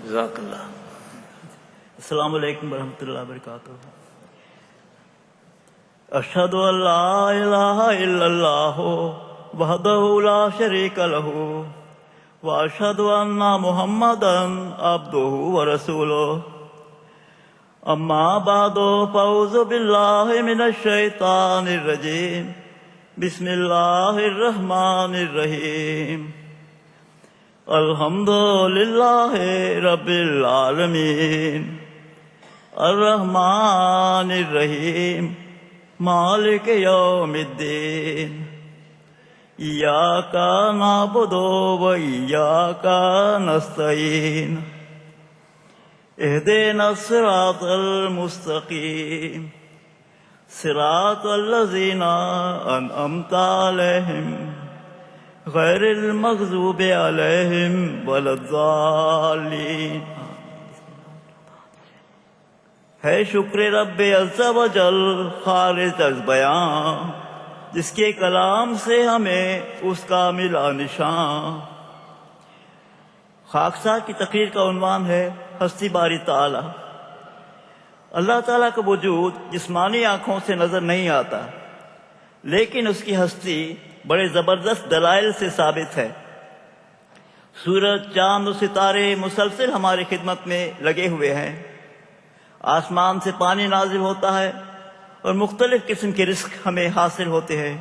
جزاک اللہ. السلام علیکم ورحمۃ اللہ وبرکاتہ. اشہد ان لا الہ الا اللہ وحدہ لا شریک لہ واشہد ان محمدا عبدہ ورسولہ. اما بعد فاعوذ باللہ من الشیطان الرجیم. بسم اللہ الرحمن الرحیم. الحمد للہ رب العالمین الرحمن الرحیم مالک یوم الدین. ایاک نعبد و ایاک نستعین. اہدنا الصراط المستقیم صراط الذین انعمت علیہم غیر المغضوب علیہم ولا الضالین. ہے شکر رب عز و جل خارج از بیان، جس کے کلام سے ہمیں اس کا ملا نشان. خاکسار کی تقریر کا عنوان ہے ہستی باری تعالی. اللہ تعالیٰ کا وجود جسمانی آنکھوں سے نظر نہیں آتا، لیکن اس کی ہستی بڑے زبردست دلائل سے ثابت ہے. سورج، چاند و ستارے مسلسل ہماری خدمت میں لگے ہوئے ہیں. آسمان سے پانی نازل ہوتا ہے اور مختلف قسم کے رزق ہمیں حاصل ہوتے ہیں.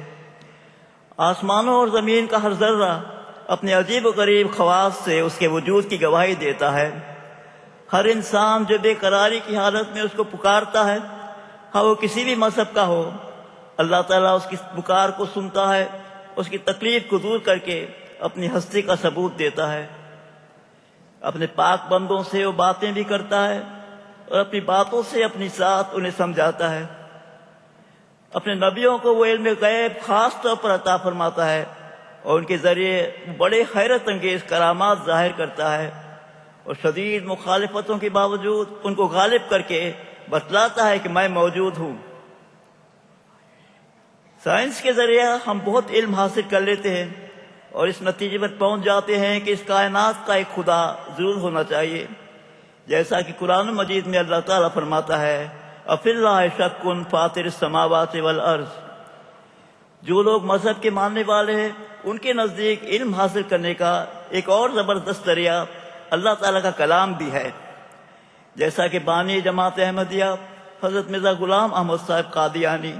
آسمانوں اور زمین کا ہر ذرہ اپنے عجیب و غریب خواص سے اس کے وجود کی گواہی دیتا ہے. ہر انسان جو بے قراری کی حالت میں اس کو پکارتا ہے، ہاں وہ کسی بھی مذہب کا ہو، اللہ تعالیٰ اس کی پکار کو سنتا ہے، اس کی تکلیف کو دور کر کے اپنی ہستی کا ثبوت دیتا ہے. اپنے پاک بندوں سے وہ باتیں بھی کرتا ہے اور اپنی باتوں سے اپنی ذات انہیں سمجھاتا ہے. اپنے نبیوں کو وہ علم غیب خاص طور پر عطا فرماتا ہے اور ان کے ذریعے بڑے حیرت انگیز کرامات ظاہر کرتا ہے، اور شدید مخالفتوں کے باوجود ان کو غالب کر کے بتلاتا ہے کہ میں موجود ہوں. سائنس کے ذریعے ہم بہت علم حاصل کر لیتے ہیں اور اس نتیجے پر پہنچ جاتے ہیں کہ اس کائنات کا ایک خدا ضرور ہونا چاہیے، جیسا کہ قرآن مجید میں اللہ تعالیٰ فرماتا ہے افی اللہ شک فاطر السماوات والارض. جو لوگ مذہب کے ماننے والے ہیں ان کے نزدیک علم حاصل کرنے کا ایک اور زبردست ذریعہ اللہ تعالیٰ کا کلام بھی ہے، جیسا کہ بانی جماعت احمدیہ حضرت مرزا غلام احمد صاحب قادیانی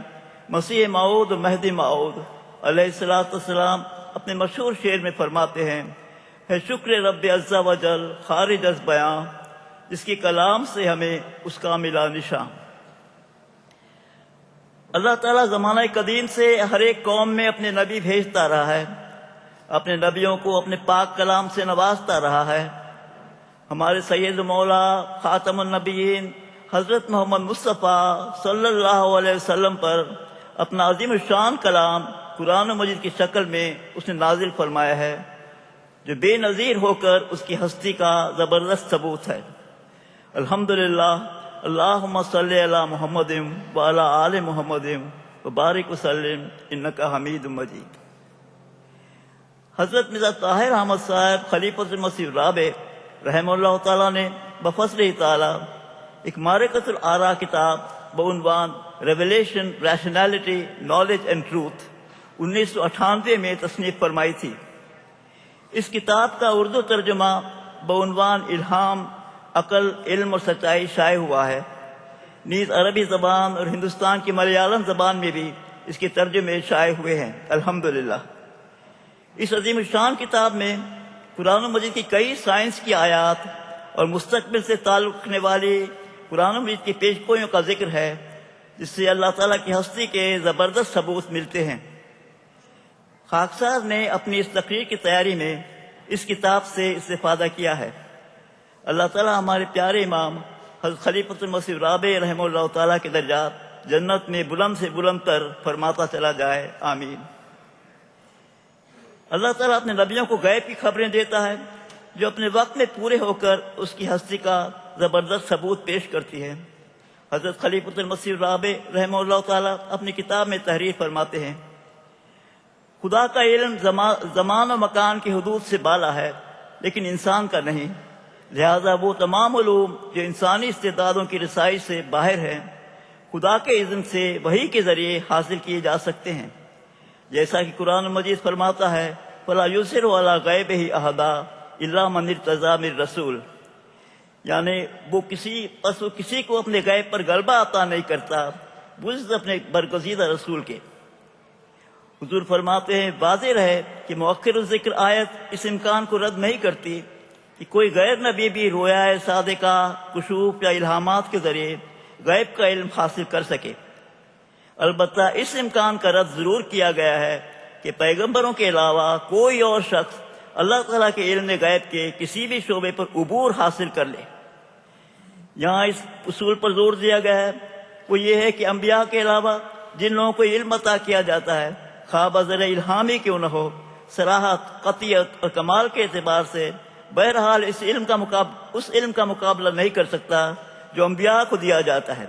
مسیح موعود و مہدی موعود علیہ الصلوۃ والسلام اپنے مشہور شعر میں فرماتے ہیں ہے شکر رب عز و جل خارج از بیان، جس کے کلام سے ہمیں اس کا ملا نشان. اللہ تعالیٰ زمانہ قدیم سے ہر ایک قوم میں اپنے نبی بھیجتا رہا ہے، اپنے نبیوں کو اپنے پاک کلام سے نوازتا رہا ہے. ہمارے سید مولا خاتم النبیین حضرت محمد مصطفیٰ صلی اللہ علیہ وسلم پر اپنا عظیم الشان کلام قرآن مجید کی شکل میں اس نے نازل فرمایا ہے، جو بے نظیر ہو کر اس کی ہستی کا زبردست ثبوت ہے. الحمدللہ. اللہم صلی علی محمد وعلی آل محمد وبارک وسلم انک حمید مجید. حضرت مرزا طاہر احمد صاحب خلیفۃ المسیح الرابع رحمہ اللہ تعالیٰ نے بفضلہ تعالیٰ ایک معرکۃ الآراء کتاب بعنوان Revelation Rationality Knowledge and Truth 1998 میں تصنیف فرمائی تھی. اس کتاب کا اردو ترجمہ بعنوان الہام عقل علم اور سچائی شائع ہوا ہے. نیز عربی زبان اور ہندوستان کی ملیالم زبان میں بھی اس کے ترجمے شائع ہوئے ہیں الحمدللہ. اس عظیم الشان کتاب میں قرآن مجید کی کئی سائنس کی آیات اور مستقبل سے تعلق رکھنے والی قرآن مجید کی پیش گوئیوں کا ذکر ہے، جس سے اللہ تعالیٰ کی ہستی کے زبردست ثبوت ملتے ہیں. خاکسار نے اپنی اس تقریر کی تیاری میں اس کتاب سے استفادہ کیا ہے. اللہ تعالیٰ ہمارے پیارے امام حضرت خلیفۃ المسیح الرابع رحمہ اللہ تعالیٰ کے درجات جنت میں بلند سے بلند تر فرماتا چلا جائے، آمین. اللہ تعالیٰ اپنے نبیوں کو غیب کی خبریں دیتا ہے جو اپنے وقت میں پورے ہو کر اس کی ہستی کا زبردست ثبوت پیش کرتی ہے. حضرت خلیفۃ المسیح الرابع رحمہ اللہ تعالیٰ اپنی کتاب میں تحریر فرماتے ہیں خدا کا علم زمان و مکان کی حدود سے بالا ہے لیکن انسان کا نہیں. لہذا وہ تمام علوم جو انسانی استعدادوں کی رسائی سے باہر ہیں خدا کے اذن سے وحی کے ذریعے حاصل کیے جا سکتے ہیں، جیسا کہ قرآن مجید فرماتا ہے فَلَا يُسِرُ عَلَىٰ غَيْبِهِ أَحَدًا إِلَّا مَنِ ارْتَضَىٰ مِن رَسُولٍ، یعنی وہ کسی کو اپنے غیب پر غلبہ عطا نہیں کرتا بجز اپنے برگزیدہ رسول کے۔ حضور فرماتے ہیں واضح رہے کہ مؤخر الذکر آیت اس امکان کو رد نہیں کرتی کہ کوئی غیر نبی بھی رویا صادقہ، کشوف یا الہامات کے ذریعے غیب کا علم حاصل کر سکے۔ البتہ اس امکان کا رد ضرور کیا گیا ہے کہ پیغمبروں کے علاوہ کوئی اور شخص اللہ تعالیٰ کے علم غیب کے کسی بھی شعبے پر عبور حاصل کر لے۔ یہاں اس اصول پر زور دیا گیا ہے وہ یہ ہے کہ انبیاء کے علاوہ جن لوگوں کو علم عطا کیا جاتا ہے خواہ بذریعہ الہامی کیوں نہ ہو، صراحت، قطعیت اور کمال کے اعتبار سے بہرحال اس علم کا مقابلہ نہیں کر سکتا جو انبیاء کو دیا جاتا ہے۔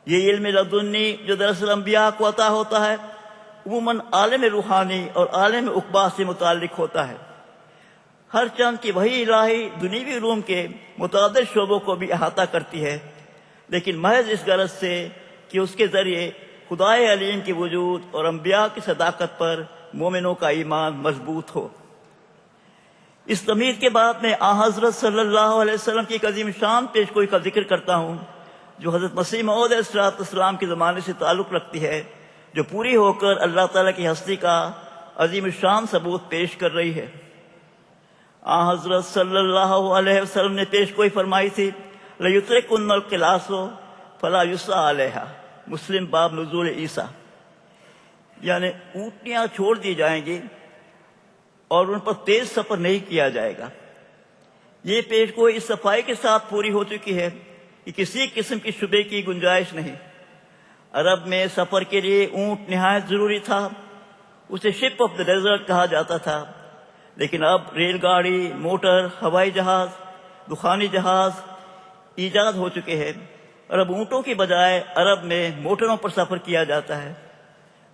یہ علم لدنی جو دراصل انبیاء کو عطا ہوتا ہے عموماً عالم روحانی اور عالم عقبہ سے متعلق ہوتا ہے۔ ہر چند کی وحی الہی دنیوی علوم کے متعدد شعبوں کو بھی احاطہ کرتی ہے، لیکن محض اس غرض سے کہ اس کے ذریعے خدائے علیم کے وجود اور انبیاء کی صداقت پر مومنوں کا ایمان مضبوط ہو۔ اس تمہید کے بعد میں حضرت صلی اللہ علیہ وسلم کی ایک عظیم شان پیشگوئی کا ذکر کرتا ہوں جو حضرت مسیح موعود علیہ السلام کے زمانے سے تعلق رکھتی ہے، جو پوری ہو کر اللہ تعالیٰ کی ہستی کا عظیم شان ثبوت پیش کر رہی ہے۔ حضرت صلی اللہ علیہ وسلم نے پیشگوئی فرمائی تھی لَيُتْرِكُنَّ الْقِلَاسُ فَلَا يُسْعَىٰ عَلَيْهَا، مسلم باب نزول عیسیٰ، یعنی اونٹنیاں چھوڑ دی جائیں گی اور ان پر تیز سفر نہیں کیا جائے گا۔ یہ پیشگوئی اس صفائی کے ساتھ پوری ہو چکی ہے کہ کسی قسم کی شبے کی گنجائش نہیں۔ عرب میں سفر کے لیے اونٹ نہایت ضروری تھا، اسے شپ آف دا ڈیزرٹ کہا جاتا تھا، لیکن اب ریل گاڑی، موٹر، ہوائی جہاز، دخانی جہاز ایجاد ہو چکے ہیں اور اب اونٹوں کی بجائے عرب میں موٹروں پر سفر کیا جاتا ہے۔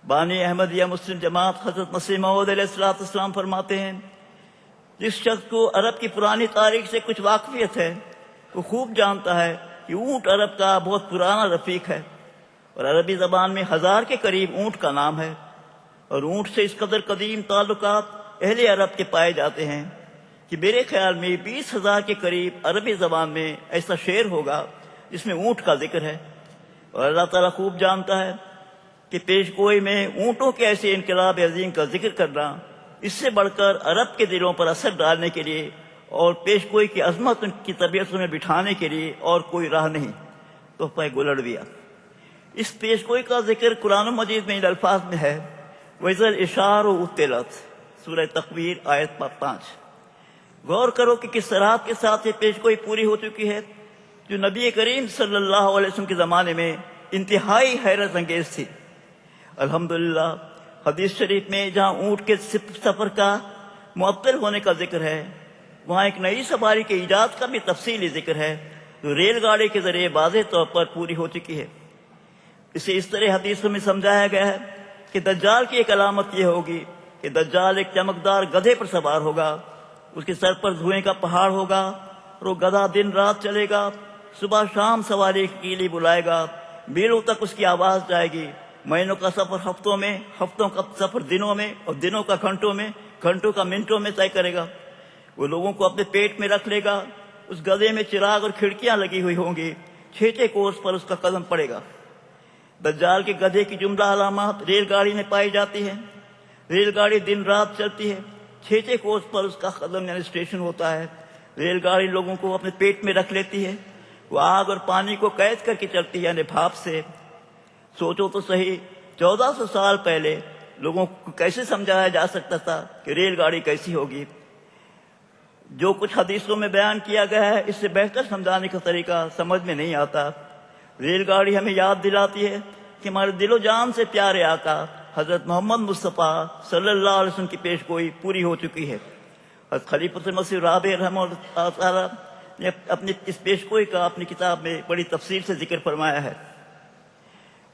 بانی احمدیہ مسلم جماعت حضرت مسیح موعود علیہ السلام فرماتے ہیں جس شخص کو عرب کی پرانی تاریخ سے کچھ واقفیت ہے وہ خوب جانتا ہے کہ اونٹ عرب کا بہت پرانا رفیق ہے اور عربی زبان میں 1000 کے قریب اونٹ کا نام ہے، اور اونٹ سے اس قدر قدیم تعلقات اہل عرب کے پائے جاتے ہیں کہ میرے خیال میں 20,000 کے قریب عربی زبان میں ایسا شعر ہوگا جس میں اونٹ کا ذکر ہے۔ اور اللہ تعالیٰ خوب جانتا ہے کہ پیشگوئی میں اونٹوں کے ایسے انقلاب عظیم کا ذکر کرنا اس سے بڑھ کر عرب کے دلوں پر اثر ڈالنے کے لیے اور پیشگوئی کی عظمت ان کی طبیعتوں میں بٹھانے کے لیے اور کوئی راہ نہیں۔ تحفہ گلڑویہ، اس پیشگوئی کا ذکر قرآن مجید میں ان الفاظ میں ہے وَإِذَا الْإِشَارُ عُطِّلَتْ، سورہ تکویر آیت 5۔ غور کرو کہ کس طرح کے ساتھ یہ پیشگوئی پوری ہو چکی ہے جو نبی کریم صلی اللہ علیہ وسلم کے زمانے میں انتہائی حیرت انگیز تھی۔ الحمدللہ حدیث شریف میں جہاں اونٹ کے سفر کا معطل ہونے کا ذکر ہے وہاں ایک نئی سواری کے ایجاد کا بھی تفصیلی ذکر ہے جو ریل گاڑی کے ذریعے واضح طور پر پوری ہو چکی ہے۔ اسے اس طرح حدیثوں میں سمجھایا گیا ہے کہ دجال کی ایک علامت یہ ہوگی کہ دجال ایک چمکدار گدھے پر سوار ہوگا، اس کے سر پر دھوئیں کا پہاڑ ہوگا اور وہ گدھا دن رات چلے گا، صبح شام سواری کی لیے بلائے گا، میلوں تک اس کی آواز جائے گی، مہینوں کا سفر ہفتوں میں، ہفتوں کا سفر دنوں میں اور دنوں کا گھنٹوں میں، گھنٹوں کا منٹوں میں طے کرے گا۔ وہ لوگوں کو اپنے پیٹ میں رکھ لے گا، اس گدھے میں چراغ اور کھڑکیاں لگی ہوئی ہوں گی، 6 کورس پر اس کا قدم پڑے گا۔ دجال کے گدھے کی جملہ علامات ریل گاڑی میں پائی جاتی ہیں۔ ریل گاڑی دن رات چلتی ہے، 6 کورس پر اس کا قدم یعنی اسٹیشن ہوتا ہے۔ ریل گاڑی لوگوں کو اپنے پیٹ میں رکھ لیتی ہے، وہ آگ اور پانی کو قید کر کے چلتی ہے یعنی بھاپ سے۔ سوچو تو صحیح 1400 سال پہلے لوگوں کو کیسے سمجھایا جا سکتا تھا کہ ریل گاڑی کیسی ہوگی؟ جو کچھ حدیثوں میں بیان کیا گیا ہے اس سے بہتر سمجھانے کا طریقہ سمجھ میں نہیں آتا۔ ریل گاڑی ہمیں یاد دلاتی ہے کہ ہمارے دل و جان سے پیارے آقا حضرت محمد مصطفیٰ صلی اللہ علیہ وسلم کی پیشگوئی پوری ہو چکی ہے۔ حضرت خلیفۃ المسیح رابع رحمہ اللہ تعالیٰ نے اپنی اس پیشگوئی کا اپنی کتاب میں بڑی تفصیل سے ذکر فرمایا ہے۔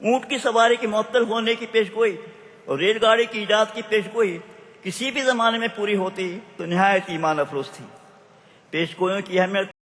اونٹ کی سواری کے معطل ہونے کی پیشگوئی اور ریل گاڑی کی ایجاد کی پیشگوئی کسی بھی زمانے میں پوری ہوتی تو نہایت ایمان افروز تھی۔ پیش گوئیوں کی اہمیت